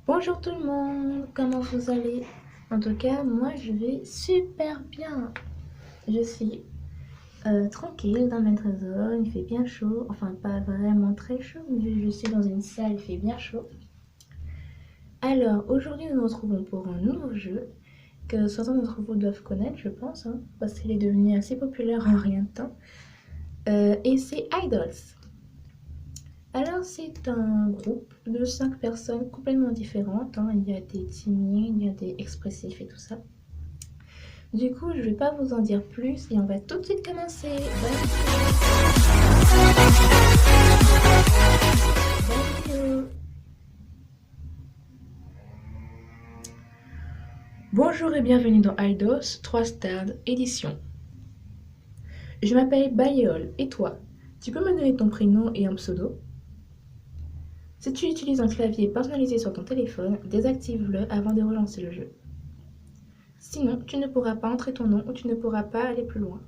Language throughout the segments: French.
Bonjour tout le monde, comment vous allez? En tout cas, moi je vais super bien. Je suis tranquille dans ma zone, il fait bien chaud, enfin pas vraiment très chaud, mais je suis dans une salle, il fait bien chaud. Alors aujourd'hui nous nous retrouvons pour un nouveau jeu que certains d'entre vous doivent connaître, je pense, hein, parce qu'il est devenu assez populaire en rien de temps. Et c'est Idols. Alors, c'est un groupe de 5 personnes complètement différentes, hein. Il y a des timides, il y a des expressifs et tout ça. Du coup, je vais pas vous en dire plus et on va tout de suite commencer. Bonne vidéo. Bonjour et bienvenue dans Eidos 3 Stars Édition. Je m'appelle Bayéol, et toi? Tu peux me donner ton prénom et un pseudo? Si tu utilises un clavier personnalisé sur ton téléphone, désactive-le avant de relancer le jeu. Sinon, tu ne pourras pas entrer ton nom ou tu ne pourras pas aller plus loin.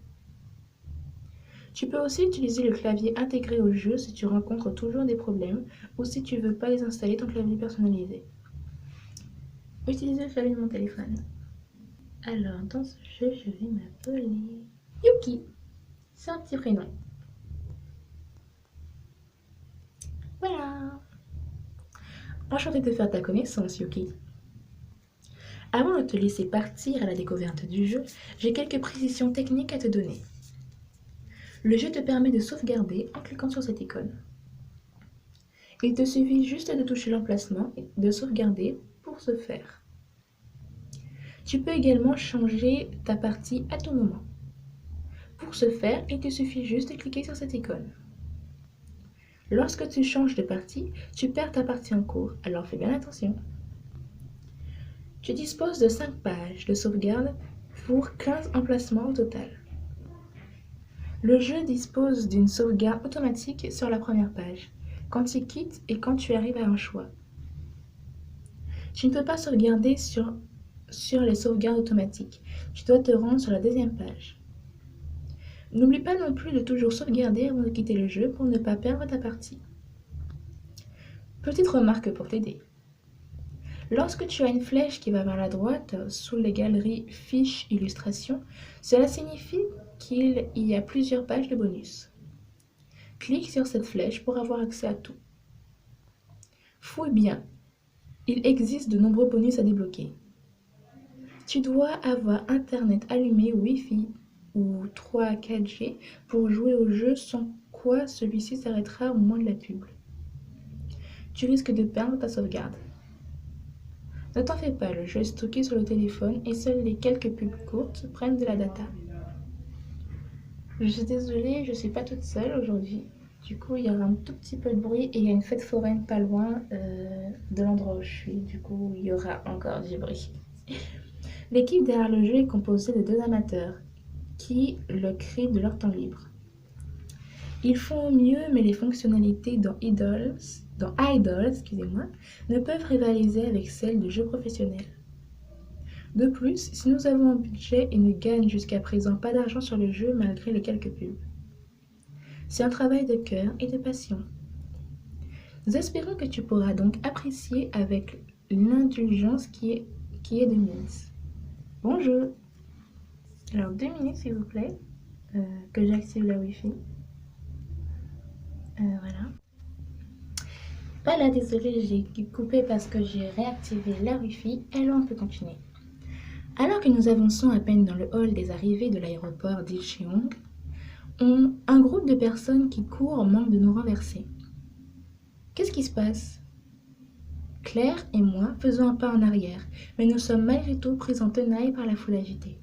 Tu peux aussi utiliser le clavier intégré au jeu si tu rencontres toujours des problèmes ou si tu veux pas désinstaller ton clavier personnalisé. Utiliser le clavier de mon téléphone. Alors, dans ce jeu, je vais m'appeler Yuki. C'est un petit prénom. Voilà. Enchantée de faire ta connaissance, Yuki. Avant de te laisser partir à la découverte du jeu, j'ai quelques précisions techniques à te donner. Le jeu te permet de sauvegarder en cliquant sur cette icône. Il te suffit juste de toucher l'emplacement et de sauvegarder pour ce faire. Tu peux également changer ta partie à tout moment. Pour ce faire, il te suffit juste de cliquer sur cette icône. Lorsque tu changes de partie, tu perds ta partie en cours, alors fais bien attention. Tu disposes de 5 pages de sauvegarde pour 15 emplacements au total. Le jeu dispose d'une sauvegarde automatique sur la première page, quand tu quittes et quand tu arrives à un choix. Tu ne peux pas sauvegarder sur les sauvegardes automatiques. Tu dois te rendre sur la deuxième page. N'oublie pas non plus de toujours sauvegarder avant de quitter le jeu pour ne pas perdre ta partie. Petite remarque pour t'aider. Lorsque tu as une flèche qui va vers la droite sous les galeries Fiches Illustrations, cela signifie qu'il y a plusieurs pages de bonus. Clique sur cette flèche pour avoir accès à tout. Fouille bien. Il existe de nombreux bonus à débloquer. Tu dois avoir Internet allumé, Wi-Fi ou 3 à 4G pour jouer au jeu, sans quoi celui-ci s'arrêtera au moment de la pub. Tu risques de perdre ta sauvegarde. Ne t'en fais pas, le jeu est stocké sur le téléphone et seules les quelques pubs courtes prennent de la data. Je suis désolée, je suis pas toute seule aujourd'hui. Du coup, il y aura un tout petit peu de bruit et il y a une fête foraine pas loin de l'endroit où je suis. Du coup, il y aura encore du bruit. L'équipe derrière le jeu est composée de 2 amateurs qui le créent de leur temps libre. Ils font au mieux, mais les fonctionnalités dans Idols, ne peuvent rivaliser avec celles de jeux professionnels. De plus, si nous avons un budget, ils ne gagnent jusqu'à présent pas d'argent sur le jeu malgré les quelques pubs. C'est un travail de cœur et de passion. Nous espérons que tu pourras donc apprécier avec l'indulgence qui est de mise. Bonjour. Alors 2 minutes s'il vous plaît, que j'active la Wi-Fi. Voilà. Voilà, désolée, j'ai coupé parce que j'ai réactivé la Wi-Fi. Alors on peut continuer. Alors que nous avançons à peine dans le hall des arrivées de l'aéroport d'Ilcheong, un groupe de personnes qui courent manque de nous renverser. Qu'est-ce qui se passe? Claire et moi faisons un pas en arrière, mais nous sommes malgré tout pris en tenaille par la foule agitée.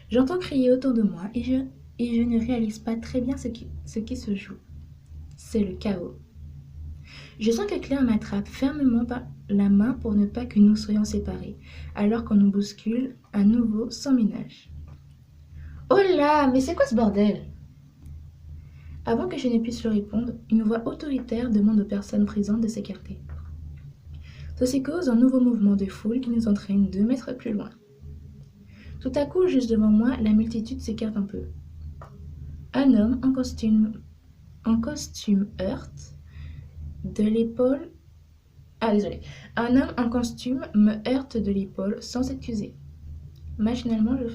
J'entends crier autour de moi et je ne réalise pas très bien ce qui se joue. C'est le chaos. Je sens que Claire m'attrape fermement par la main pour ne pas que nous soyons séparés, alors qu'on nous bouscule à nouveau sans ménage. Oh là, mais c'est quoi ce bordel? Avant que je ne puisse lui répondre, une voix autoritaire demande aux personnes présentes de s'écarter. Ceci cause un nouveau mouvement de foule qui nous entraîne 2 mètres plus loin. Tout à coup, juste devant moi, la multitude s'écarte un peu. Un homme en costume heurte de l'épaule Ah, désolé. Un homme en costume me heurte de l'épaule sans s'excuser. Machinalement, je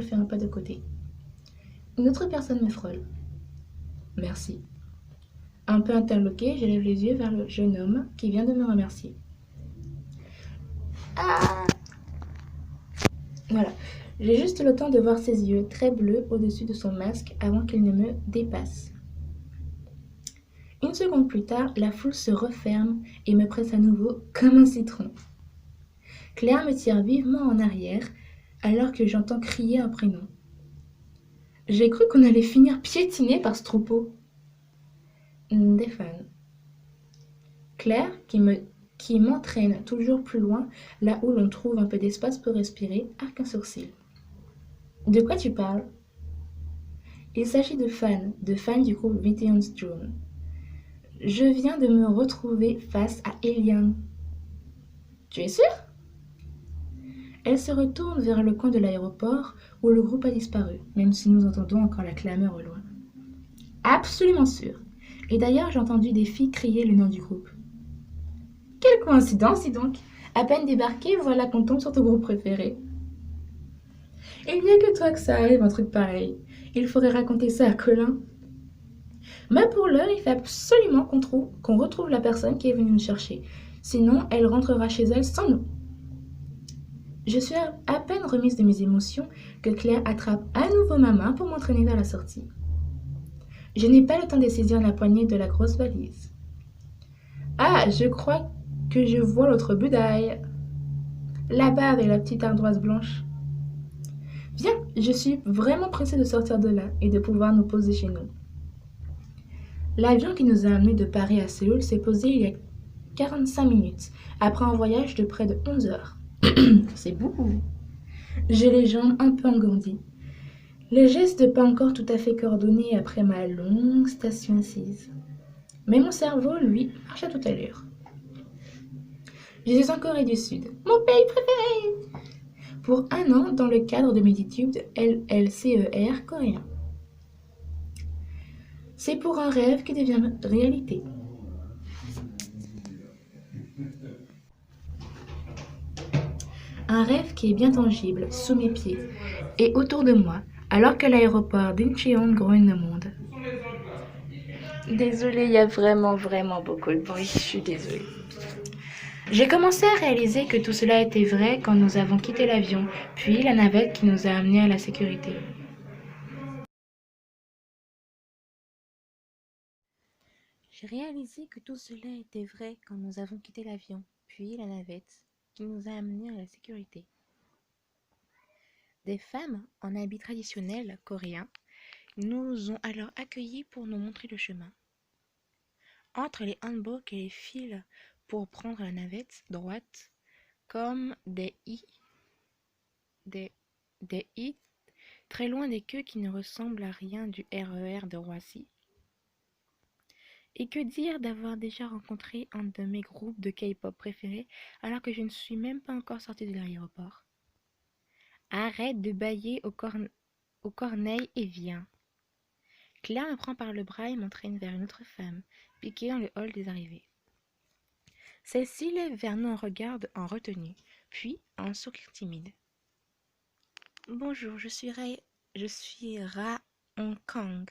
fais un pas de côté. Une autre personne me frôle. Merci. Un peu interloqué, je lève les yeux vers le jeune homme qui vient de me remercier. Ah! Voilà. J'ai juste le temps de voir ses yeux très bleus au-dessus de son masque avant qu'il ne me dépasse. Une seconde plus tard, la foule se referme et me presse à nouveau comme un citron. Claire me tire vivement en arrière alors que j'entends crier un prénom. J'ai cru qu'on allait finir piétiné par ce troupeau. Des fans. Claire, qui m'entraîne toujours plus loin, là où l'on trouve un peu d'espace pour respirer, arque un sourcil. De quoi tu parles? Il s'agit de fans du groupe Vintage Drone. Je viens de me retrouver face à Eliane. Tu es sûre? Elle se retourne vers le coin de l'aéroport où le groupe a disparu, même si nous entendons encore la clameur au loin. Absolument sûre. Et d'ailleurs, j'ai entendu des filles crier le nom du groupe. Quelle coïncidence, dis donc! À peine débarqué, voilà qu'on tombe sur ton groupe préféré. Il n'y a que toi que ça arrive, un truc pareil. Il faudrait raconter ça à Colin. Mais pour l'heure, il fait absolument qu'on retrouve la personne qui est venue nous chercher. Sinon, elle rentrera chez elle sans nous. Je suis à peine remise de mes émotions que Claire attrape à nouveau ma main pour m'entraîner vers la sortie. Je n'ai pas le temps de saisir la poignée de la grosse valise. Ah, je crois que je vois l'autre budaille. Là-bas avec la petite ardoise blanche. Viens, je suis vraiment pressée de sortir de là et de pouvoir nous poser chez nous. L'avion qui nous a amenés de Paris à Séoul s'est posé il y a 45 minutes, après un voyage de près de 11 heures. C'est beaucoup. J'ai les jambes un peu engourdies. Les gestes pas encore tout à fait coordonnés après ma longue station assise. Mais mon cerveau, lui, marche à toute allure. Je suis en Corée du Sud, mon pays préféré, pour un an dans le cadre de mes études LLCER coréen. C'est pour un rêve qui devient réalité. Un rêve qui est bien tangible, sous mes pieds et autour de moi, alors que l'aéroport d'Incheon grogne le monde. Désolée, il y a vraiment beaucoup de bruit, je suis désolée. J'ai commencé à réaliser que tout cela était vrai quand nous avons quitté l'avion, puis la navette qui nous a amenés à la sécurité. J'ai réalisé que tout cela était vrai quand nous avons quitté l'avion, puis la navette qui nous a amenés à la sécurité. Des femmes en habits traditionnels coréens nous ont alors accueillis pour nous montrer le chemin. Entre les hanboks et les fils pour prendre la navette droite, comme des, des i, très loin des queues qui ne ressemblent à rien du RER de Roissy. Et que dire d'avoir déjà rencontré un de mes groupes de K-pop préférés alors que je ne suis même pas encore sortie de l'aéroport. Arrête de bâiller au corneille et viens. Claire me prend par le bras et m'entraîne vers une autre femme, piquée dans le hall des arrivées. Celle-ci lève vers nous un regard en retenue, puis un sourire timide. Bonjour, je suis Ra Hong Kang.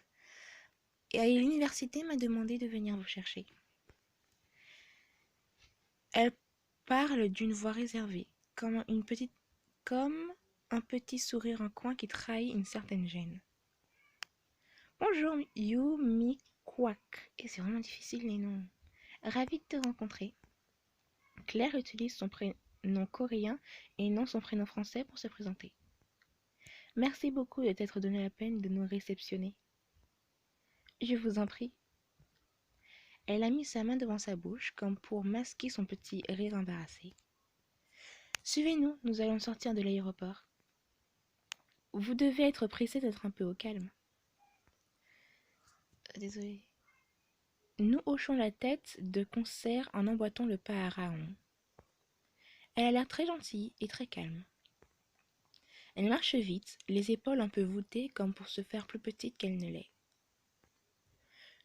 Et l'université m'a demandé de venir vous chercher. Elle parle d'une voix réservée, comme un petit sourire en coin qui trahit une certaine gêne. Bonjour, Yu Mi Kwak. Et c'est vraiment difficile les noms. Ravie de te rencontrer. Claire utilise son prénom coréen et non son prénom français pour se présenter. Merci beaucoup de t'être donné la peine de nous réceptionner. Je vous en prie. Elle a mis sa main devant sa bouche comme pour masquer son petit rire embarrassé. Suivez-nous, nous allons sortir de l'aéroport. Vous devez être pressé d'être un peu au calme. Désolée. Nous hochons la tête de concert en emboîtant le pas à Raon. Elle a l'air très gentille et très calme. Elle marche vite, les épaules un peu voûtées comme pour se faire plus petite qu'elle ne l'est.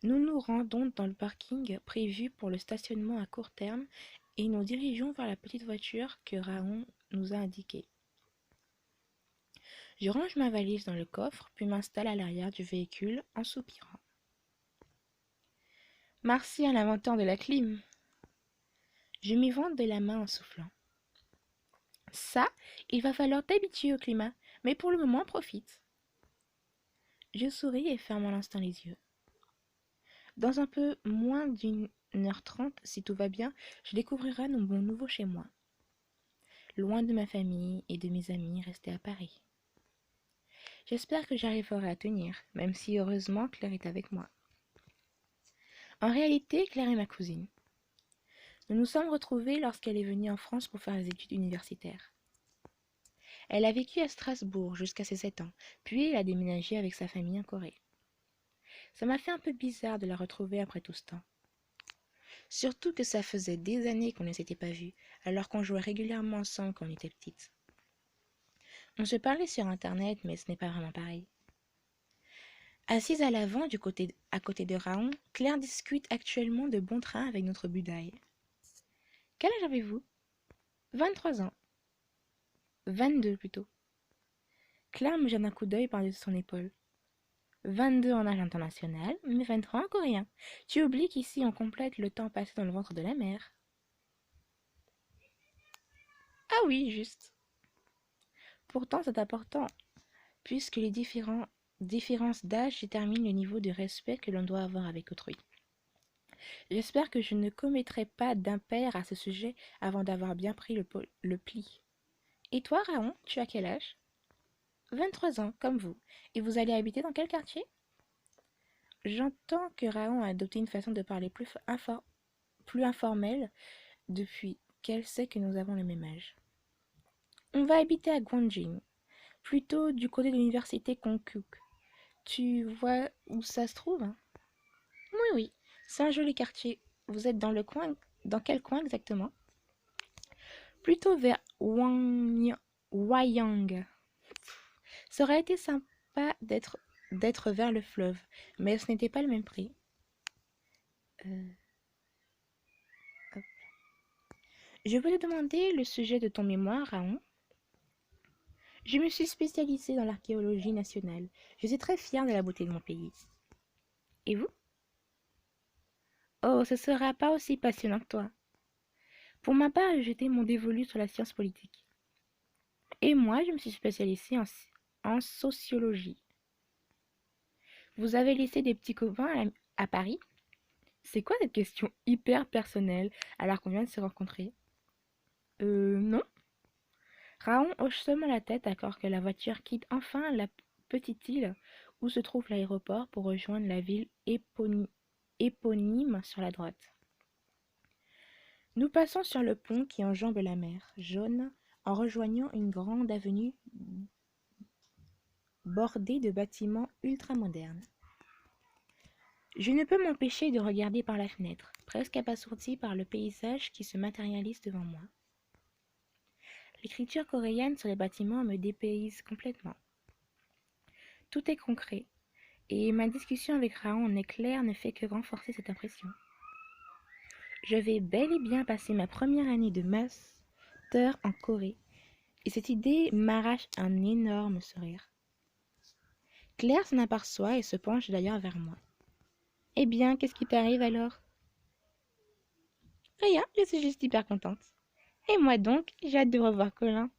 Nous nous rendons dans le parking prévu pour le stationnement à court terme et nous dirigeons vers la petite voiture que Raon nous a indiquée. Je range ma valise dans le coffre, puis m'installe à l'arrière du véhicule en soupirant. Merci à l'inventeur de la clim. Je m'y vante de la main en soufflant. Ça, il va falloir t'habituer au climat, mais pour le moment, profite. Je souris et ferme à l'instant les yeux. Dans un peu moins d'1h30, si tout va bien, je découvrirai mon nouveau chez moi, loin de ma famille et de mes amis restés à Paris. J'espère que j'arriverai à tenir, même si heureusement Claire est avec moi. En réalité, Claire est ma cousine. Nous nous sommes retrouvés lorsqu'elle est venue en France pour faire des études universitaires. Elle a vécu à Strasbourg jusqu'à ses 7 ans, puis elle a déménagé avec sa famille en Corée. Ça m'a fait un peu bizarre de la retrouver après tout ce temps. Surtout que ça faisait des années qu'on ne s'était pas vus, alors qu'on jouait régulièrement ensemble quand on était petites. On se parlait sur internet, mais ce n'est pas vraiment pareil. Assise à l'avant, à côté de Raon, Claire discute actuellement de bon train avec notre Budaï. Quel âge avez-vous? 23 ans. 22 plutôt. Claire me jette un coup d'œil par-dessus son épaule. 22 en âge international, mais 23 en coréen. Tu oublies qu'ici on complète le temps passé dans le ventre de la mère. Ah oui, juste. Pourtant, c'est important, puisque les différences d'âge déterminent le niveau de respect que l'on doit avoir avec autrui. J'espère que je ne commettrai pas d'impair à ce sujet avant d'avoir bien pris le pli. Et toi, Raon, tu as quel âge? 23 ans, comme vous. Et vous allez habiter dans quel quartier? J'entends que Raon a adopté une façon de parler plus informelle depuis qu'elle sait que nous avons le même âge. On va habiter à Gwangjin, plutôt du côté de l'université Konkuk. Tu vois où ça se trouve? Oui, oui, c'est un joli quartier. Vous êtes dans quel coin exactement? Plutôt vers Wayang. Ça aurait été sympa d'être vers le fleuve, mais ce n'était pas le même prix. Je voulais demander le sujet de ton mémoire, Raon. Je me suis spécialisée dans l'archéologie nationale. Je suis très fière de la beauté de mon pays. Et vous? Oh, ce sera pas aussi passionnant que toi. Pour ma part, j'étais mon dévolu sur la science politique. Et moi, je me suis spécialisée en sociologie. Vous avez laissé des petits copains à Paris? C'est quoi cette question hyper personnelle alors qu'on vient de se rencontrer? Non. Raon hoche seulement la tête alors que la voiture quitte enfin la petite île où se trouve l'aéroport pour rejoindre la ville éponyme sur la droite. Nous passons sur le pont qui enjambe la mer jaune en rejoignant une grande avenue bordée de bâtiments ultramodernes. Je ne peux m'empêcher de regarder par la fenêtre, presque abasourdi par le paysage qui se matérialise devant moi. L'écriture coréenne sur les bâtiments me dépayse complètement. Tout est concret, et ma discussion avec Raon en éclair ne fait que renforcer cette impression. Je vais bel et bien passer ma première année de master en Corée, et cette idée m'arrache un énorme sourire. Claire s'en aperçoit et se penche d'ailleurs vers moi. Eh bien, qu'est-ce qui t'arrive alors? Rien, je suis juste hyper contente. Et moi donc, j'ai hâte de revoir Colin.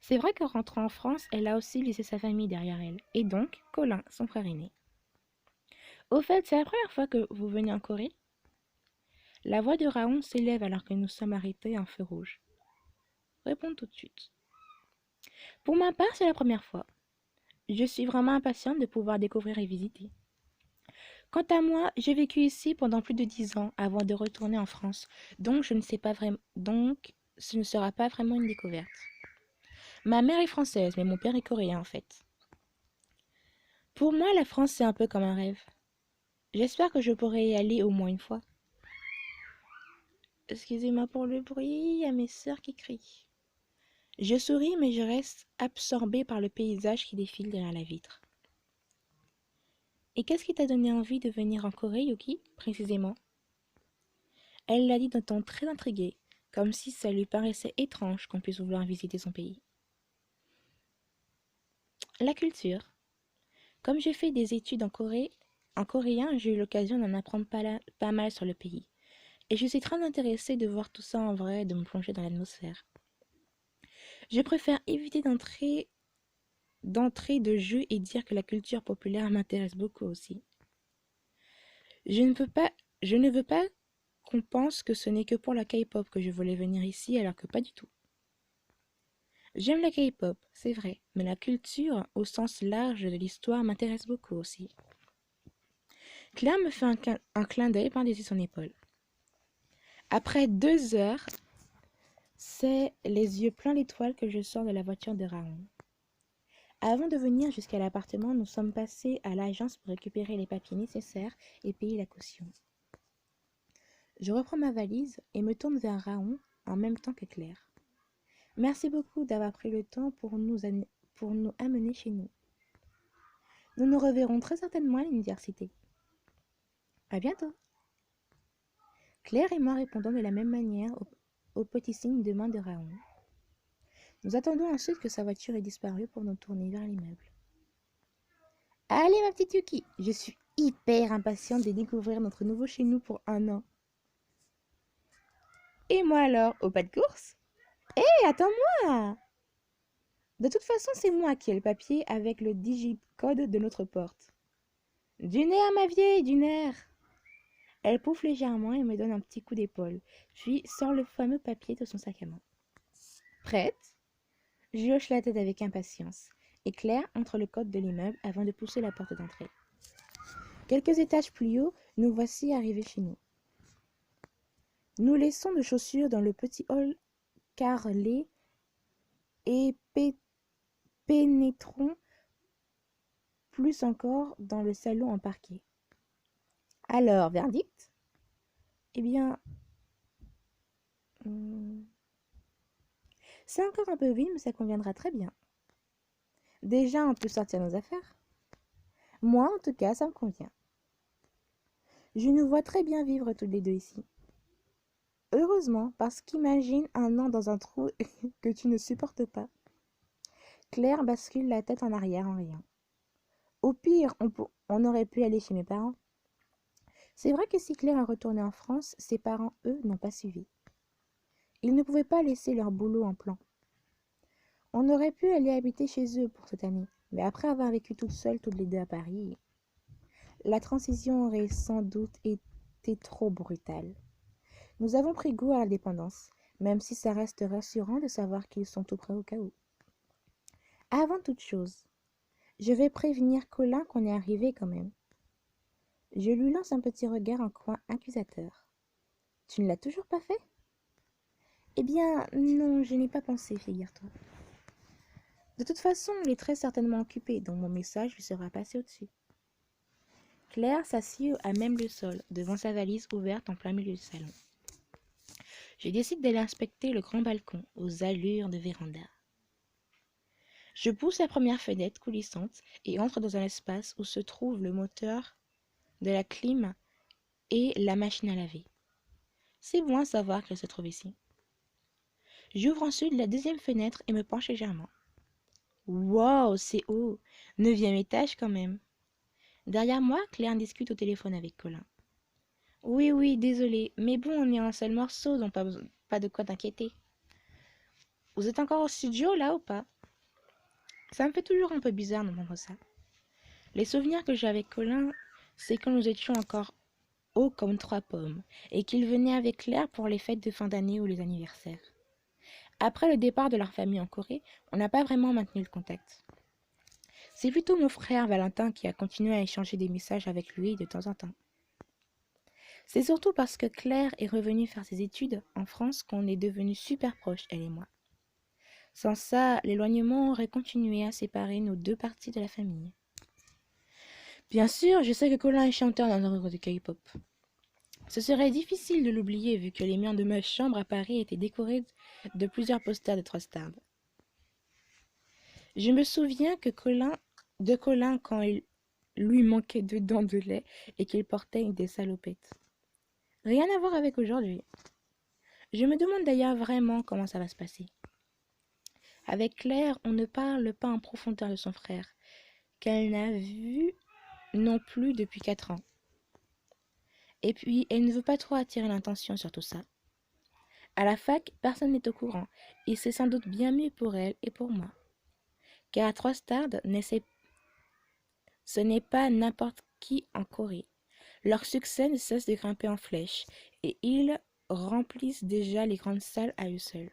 C'est vrai qu'en rentrant en France, elle a aussi laissé sa famille derrière elle, et donc Colin, son frère aîné. Au fait, c'est la première fois que vous venez en Corée? La voix de Raon s'élève alors que nous sommes arrêtés en feu rouge. Réponds tout de suite. Pour ma part, c'est la première fois. Je suis vraiment impatiente de pouvoir découvrir et visiter. Quant à moi, j'ai vécu ici pendant plus de 10 ans avant de retourner en France, donc ce ne sera pas vraiment une découverte. Ma mère est française, mais mon père est coréen en fait. Pour moi, la France c'est un peu comme un rêve. J'espère que je pourrai y aller au moins une fois. Excusez-moi pour le bruit, il y a mes sœurs qui crient. Je souris, mais je reste absorbée par le paysage qui défile derrière la vitre. Et qu'est-ce qui t'a donné envie de venir en Corée, Yuki, précisément? Elle l'a dit d'un ton très intrigué, comme si ça lui paraissait étrange qu'on puisse vouloir visiter son pays. La culture. Comme j'ai fait des études en coréen, j'ai eu l'occasion d'en apprendre pas mal sur le pays. Et je suis très intéressée de voir tout ça en vrai et de me plonger dans l'atmosphère. Je préfère éviter d'entrée de jeu et dire que la culture populaire m'intéresse beaucoup aussi. Je ne veux pas qu'on pense que ce n'est que pour la K-pop que je voulais venir ici alors que pas du tout. J'aime la K-pop, c'est vrai, mais la culture, au sens large de l'histoire, m'intéresse beaucoup aussi. Claire me fait un clin d'œil par-dessus son épaule. Après 2 heures, c'est les yeux pleins d'étoiles que je sors de la voiture de Raoul. Avant de venir jusqu'à l'appartement, nous sommes passés à l'agence pour récupérer les papiers nécessaires et payer la caution. Je reprends ma valise et me tourne vers Raoul en même temps que Claire. Merci beaucoup d'avoir pris le temps pour nous amener chez nous. Nous nous reverrons très certainement à l'université. À bientôt. Claire et moi répondons de la même manière au petit signe de main de Raoul. Nous attendons ensuite que sa voiture ait disparu pour nous tourner vers l'immeuble. Allez ma petite Yuki, je suis hyper impatiente de découvrir notre nouveau chez nous pour 1 an. Et moi alors, au pas de course? Hé, attends-moi! De toute façon, c'est moi qui ai le papier avec le digicode de notre porte. Du nerf, ma vieille, du nerf! Elle pouffe légèrement et me donne un petit coup d'épaule, puis sort le fameux papier de son sac à main. Prête? Je hoche la tête avec impatience, et Claire entre le code de l'immeuble avant de pousser la porte d'entrée. Quelques étages plus haut, nous voici arrivés chez nous. Nous laissons nos chaussures dans le petit hall carrelé et pénétrons plus encore dans le salon en parquet. Alors, verdict? Eh bien, c'est encore un peu vide, mais ça conviendra très bien. Déjà, on peut sortir nos affaires. Moi, en tout cas, ça me convient. Je nous vois très bien vivre toutes les deux ici. Heureusement, parce qu'imagine 1 an dans un trou que tu ne supportes pas. Claire bascule la tête en arrière en riant. Au pire, on aurait pu aller chez mes parents. C'est vrai que si Claire est retournée en France, ses parents, eux, n'ont pas suivi. Ils ne pouvaient pas laisser leur boulot en plan. On aurait pu aller habiter chez eux pour cette année, mais après avoir vécu toute seule toutes les deux à Paris, la transition aurait sans doute été trop brutale. Nous avons pris goût à la dépendance, même si ça reste rassurant de savoir qu'ils sont tout prêts au cas où. Avant toute chose, je vais prévenir Colin qu'on est arrivé quand même. Je lui lance un petit regard en coin accusateur. Tu ne l'as toujours pas fait? Eh bien, non, je n'ai pas pensé, figure-toi. De toute façon, il est très certainement occupé, donc mon message lui sera passé au-dessus. Claire s'assied à même le sol, devant sa valise ouverte en plein milieu du salon. Je décide d'aller inspecter le grand balcon, aux allures de véranda. Je pousse la première fenêtre coulissante et entre dans un espace où se trouve le moteur de la clim et la machine à laver. C'est bon à savoir qu'elle se trouve ici. J'ouvre ensuite la deuxième fenêtre et me penche légèrement. Wow, c'est haut! 9e étage quand même. Derrière moi, Claire discute au téléphone avec Colin. Oui, désolé, mais bon, on est un seul morceau, donc pas de quoi t'inquiéter. Vous êtes encore au studio, là, ou pas? Ça me fait toujours un peu bizarre d'entendre ça. Les souvenirs que j'ai avec Colin, c'est quand nous étions encore hauts comme 3 pommes, et qu'il venait avec Claire pour les fêtes de fin d'année ou les anniversaires. Après le départ de leur famille en Corée, on n'a pas vraiment maintenu le contact. C'est plutôt mon frère Valentin qui a continué à échanger des messages avec lui de temps en temps. C'est surtout parce que Claire est revenue faire ses études en France qu'on est devenus super proches, elle et moi. Sans ça, l'éloignement aurait continué à séparer nos 2 parties de la famille. Bien sûr, je sais que Colin est chanteur dans un groupe de K-pop. Ce serait difficile de l'oublier vu que les murs de ma chambre à Paris étaient décorés de plusieurs posters de 3 stars. Je me souviens de Colin quand il lui manquait 2 dents de lait et qu'il portait des salopettes. Rien à voir avec aujourd'hui. Je me demande d'ailleurs vraiment comment ça va se passer. Avec Claire, on ne parle pas en profondeur de son frère, qu'elle n'a vu non plus depuis 4 ans. Et puis, elle ne veut pas trop attirer l'attention sur tout ça. À la fac, personne n'est au courant, et c'est sans doute bien mieux pour elle et pour moi. Car Trois Stars, ce n'est pas n'importe qui en Corée. Leur succès ne cesse de grimper en flèche, et ils remplissent déjà les grandes salles à eux seuls.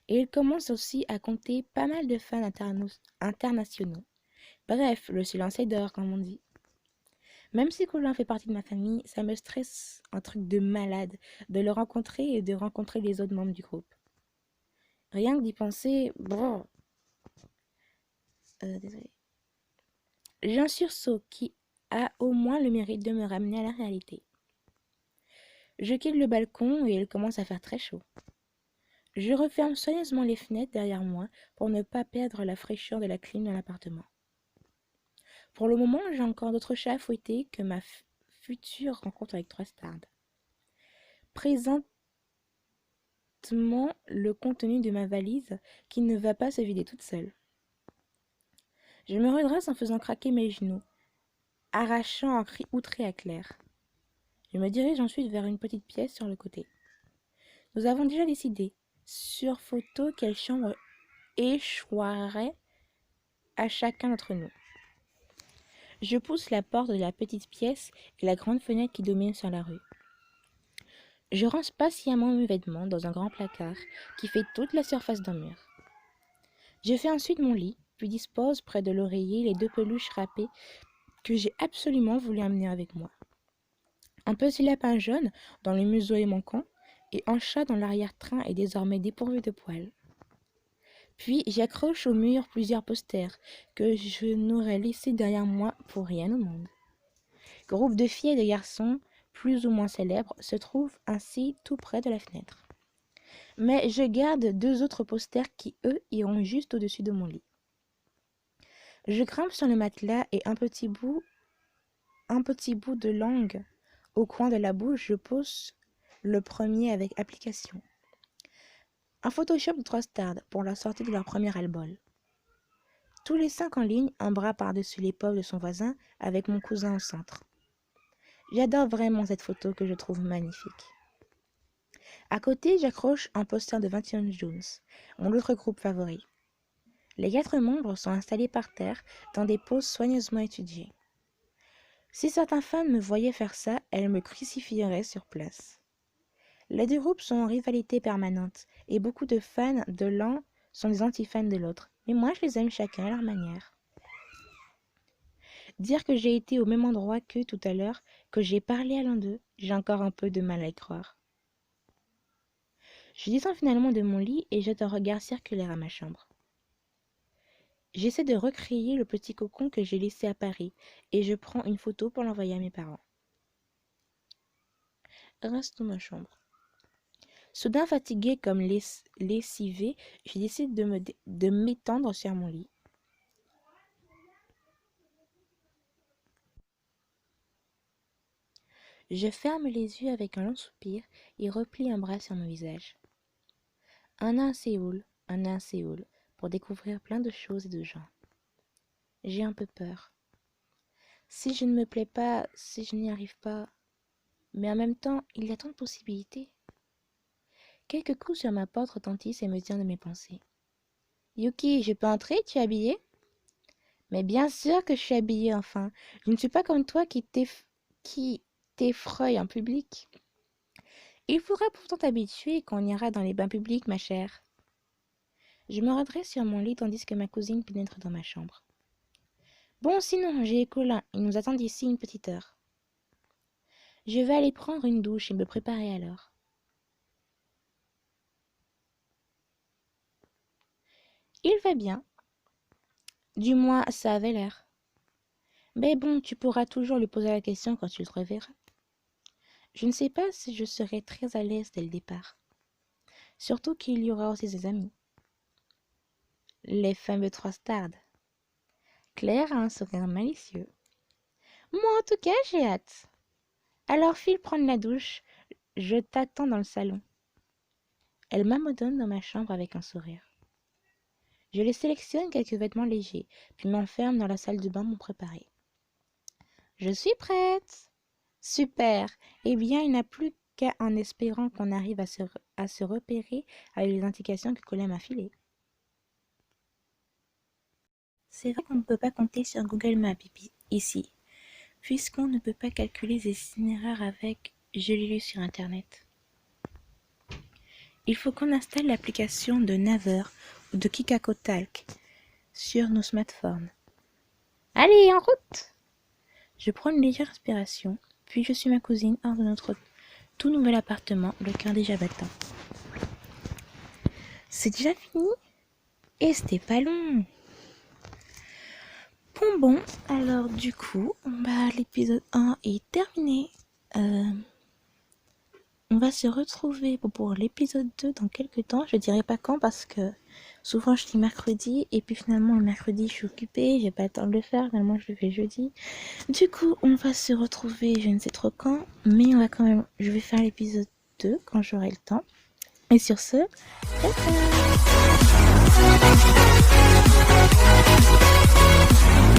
Et ils commencent aussi à compter pas mal de fans internationaux. Bref, le silence est d'or, comme on dit. Même si Colin fait partie de ma famille, ça me stresse un truc de malade de le rencontrer et de rencontrer les autres membres du groupe. Rien que d'y penser, bon. Désolée. J'ai un sursaut qui a au moins le mérite de me ramener à la réalité. Je quitte le balcon et il commence à faire très chaud. Je referme soigneusement les fenêtres derrière moi pour ne pas perdre la fraîcheur de la clim dans l'appartement. Pour le moment, j'ai encore d'autres chats à fouetter que ma future rencontre avec Trois Stars. Présentement, le contenu de ma valise qui ne va pas se vider toute seule. Je me redresse en faisant craquer mes genoux, arrachant un cri outré à Claire. Je me dirige ensuite vers une petite pièce sur le côté. Nous avons déjà décidé, sur photo, quelle chambre échoirait à chacun d'entre nous. Je pousse la porte de la petite pièce et la grande fenêtre qui domine sur la rue. Je range patiemment mes vêtements dans un grand placard qui fait toute la surface d'un mur. Je fais ensuite mon lit, puis dispose près de l'oreiller les 2 peluches râpées que j'ai absolument voulu amener avec moi. Un petit lapin jaune dont le museau est manquant et un chat dont l'arrière-train est désormais dépourvu de poils. Puis j'accroche au mur plusieurs posters que je n'aurais laissés derrière moi pour rien au monde. Groupe de filles et de garçons, plus ou moins célèbres, se trouvent ainsi tout près de la fenêtre. Mais je garde 2 autres posters qui, eux, iront juste au-dessus de mon lit. Je grimpe sur le matelas et un petit bout de langue au coin de la bouche, je pose le premier avec application. Un Photoshop de Trois Stars pour la sortie de leur premier album. Tous les 5 en ligne, un bras par-dessus l'épaule de son voisin avec mon cousin au centre. J'adore vraiment cette photo que je trouve magnifique. À côté, j'accroche un poster de 21 Jones, mon autre groupe favori. Les 4 membres sont installés par terre dans des poses soigneusement étudiées. Si certains fans me voyaient faire ça, elles me crucifieraient sur place. Les 2 groupes sont en rivalité permanente et beaucoup de fans de l'un sont des anti-fans de l'autre, mais moi je les aime chacun à leur manière. Dire que j'ai été au même endroit qu'eux tout à l'heure, que j'ai parlé à l'un d'eux, j'ai encore un peu de mal à y croire. Je descends finalement de mon lit et jette un regard circulaire à ma chambre. J'essaie de recréer le petit cocon que j'ai laissé à Paris et je prends une photo pour l'envoyer à mes parents. Reste dans ma chambre. Soudain fatiguée comme lessivée, je décide de m'étendre sur mon lit. Je ferme les yeux avec un long soupir et replie un bras sur mon visage. Un an à Séoul, pour découvrir plein de choses et de gens. J'ai un peu peur. Si je ne me plais pas, si je n'y arrive pas, mais en même temps, il y a tant de possibilités. Quelques coups sur ma porte retentissent et me tirent de mes pensées. Yuki, je peux entrer, tu es habillée? Mais bien sûr que je suis habillée, enfin. Je ne suis pas comme toi qui t'effraie en public. Il faudra pourtant t'habituer quand on ira dans les bains publics, ma chère. Je me redresse sur mon lit tandis que ma cousine pénètre dans ma chambre. Bon, sinon, j'ai Colin, il nous attend d'ici une petite heure. Je vais aller prendre une douche et me préparer alors. Il va bien. Du moins, ça avait l'air. Mais bon, tu pourras toujours lui poser la question quand tu le reverras. Je ne sais pas si je serai très à l'aise dès le départ. Surtout qu'il y aura aussi ses amis. Les fameux Trois Stars. Claire a un sourire malicieux. Moi, en tout cas, j'ai hâte. Alors, file prendre la douche. Je t'attends dans le salon. Elle m'abandonne dans ma chambre avec un sourire. Je les sélectionne quelques vêtements légers, puis m'enferme dans la salle de bain pour préparer. Je suis prête. Super. Eh bien, il n'a plus qu'à en espérant qu'on arrive à se repérer avec les indications que Colin m'a filées. C'est vrai qu'on ne peut pas compter sur Google Maps ici, puisqu'on ne peut pas calculer des itinéraires avec je l'ai lu sur Internet. Il faut qu'on installe l'application de Naver ou de Kikakotalk sur nos smartphones. Allez, en route! Je prends une légère inspiration, puis je suis ma cousine hors de notre tout nouvel appartement, le cœur déjà battant. C'est déjà fini? Et c'était pas long! Bon, alors du coup, l'épisode 1 est terminé. On va se retrouver pour l'épisode 2 dans quelques temps. Je dirais pas quand parce que souvent je dis mercredi et puis finalement le mercredi je suis occupée, j'ai pas le temps de le faire, finalement je le fais jeudi. Du coup, on va se retrouver je ne sais trop quand, mais je vais faire l'épisode 2 quand j'aurai le temps. Et sur ce, bye bye.